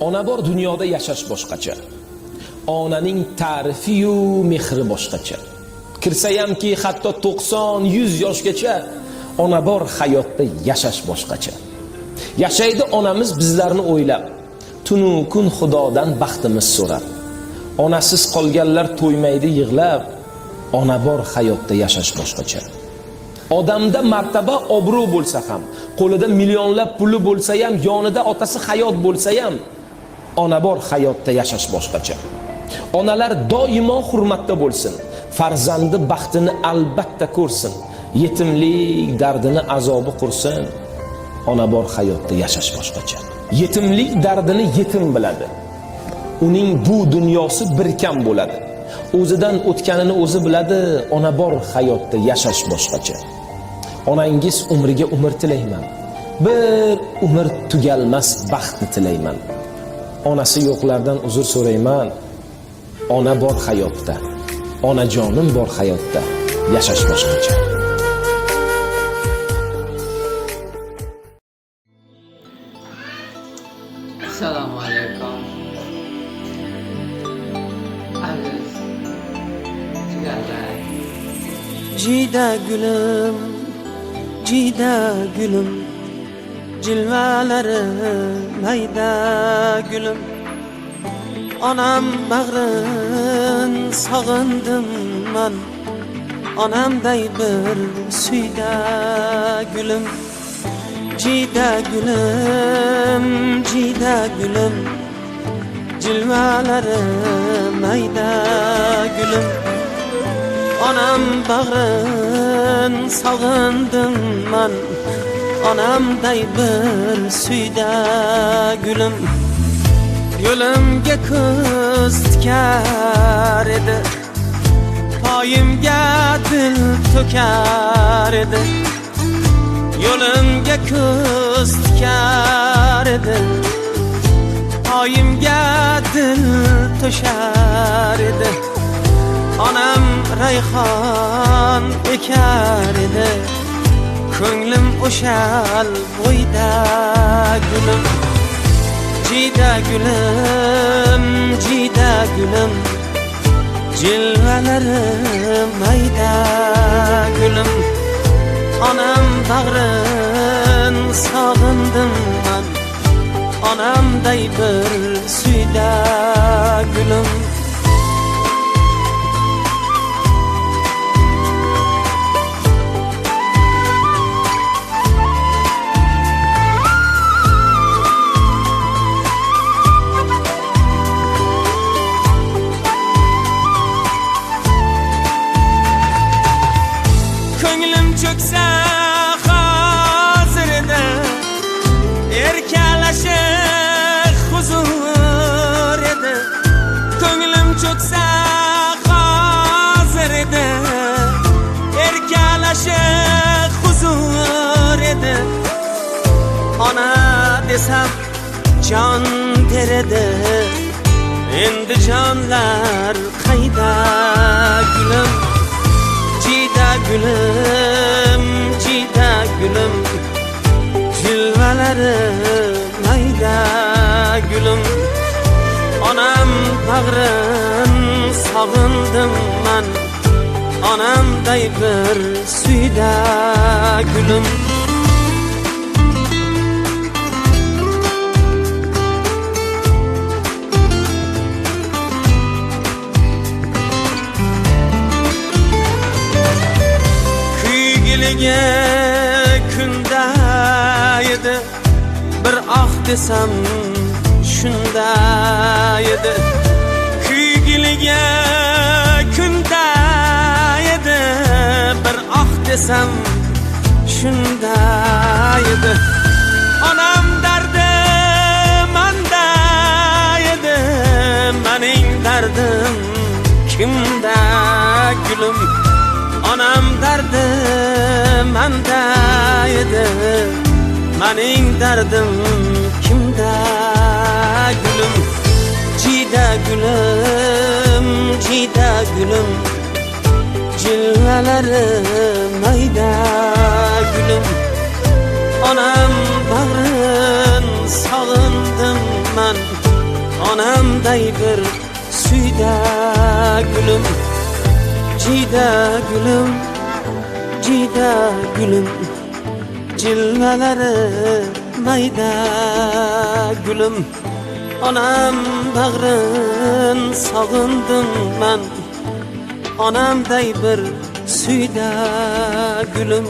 Ona bor dunyoda yashash boshqacha. Onaning ta'rifi-yu mehri boshqacha. Kirsayamki hatto 90-100 yoshgacha ona bor hayotda yashash boshqacha. Yashaydi onamiz bizlarni o'ylab, tunu kun Xudodan baxtimiz so'rab. Onasiz qolganlar to'ymaydi yig'lab, ona bor hayotda yashash boshqacha. Odamda martaba, obro' bo'lsa ham, qo'lida millionlab puli bo'lsa ham, yonida otasi hayot bo'lsa ham, ona bor hayotda yashash boshqacha. Onalar doimo hurmatda bo'lsin, farzandi baxtini albatta ko'rsin, yetimlik dardini azobi qursin. Ona bor hayotda yashash boshqacha. Yetimlik dardini yetim biladi. Uning bu dunyosi bir kam bo'ladi. O'zidan o'tganini o'zi biladi. Ona bor hayotda yashash boshqacha. Onangiz umriga umr tilayman. Bir umr tugalmas baxtni tilayman. Onasi yo'qlardan uzr so'rayman. Ona bor hayotda, onajonim bor hayotda yashash boshqacha. Assalomu alaykum. Aziz jigarlar. Jida gülüm, cilvelere mayda gülüm. Anam bağrın sağındım ben, anamday bir suyda gülüm. Jida gülüm, cilvelere mayda gülüm. Anam bağrın sağındım ben, anamday bir suyda gülüm. Yo'limga ko'z tikar edi, poyimga dil to'kar edi. Yo'limga ko'z tikar edi, poyimga dil to'shar edi. Onam rayhon ekar edi, ko'nglim o'shal bo'yda gulum. Jida gülüm, cilvelere mayda gülüm. Anam bağrın sağındım ben, anamday bir suyda gülüm. Çökse hazır ede, erkeleşik huzur ede. Köngülüm çökse hazır ede, erkeleşik huzur ede. Ana desem can terede, endi canlar kayda gülüm. Jida gülüm, cilvelere mayda gülüm. Anam bağrın sağındım ben, anamday bir suyda gülüm. Kunda edi, bir ah desem şunda edi. Kuygiliga kunda edi, bir ah desem şunda edi. Anam derdi manda edi, mening derdim kimda gülüm. Anam derdi manda edi, mening derdim kimda gülüm. Jida gülüm, cilvelere mayda gülüm. Anam bağrın sağındım ben, onamday bir suyda gülüm, cida gülüm, cida gülüm, cilvelere mayda gülüm. Onam bağrın sağındım ben, onamday bir suyda gülüm.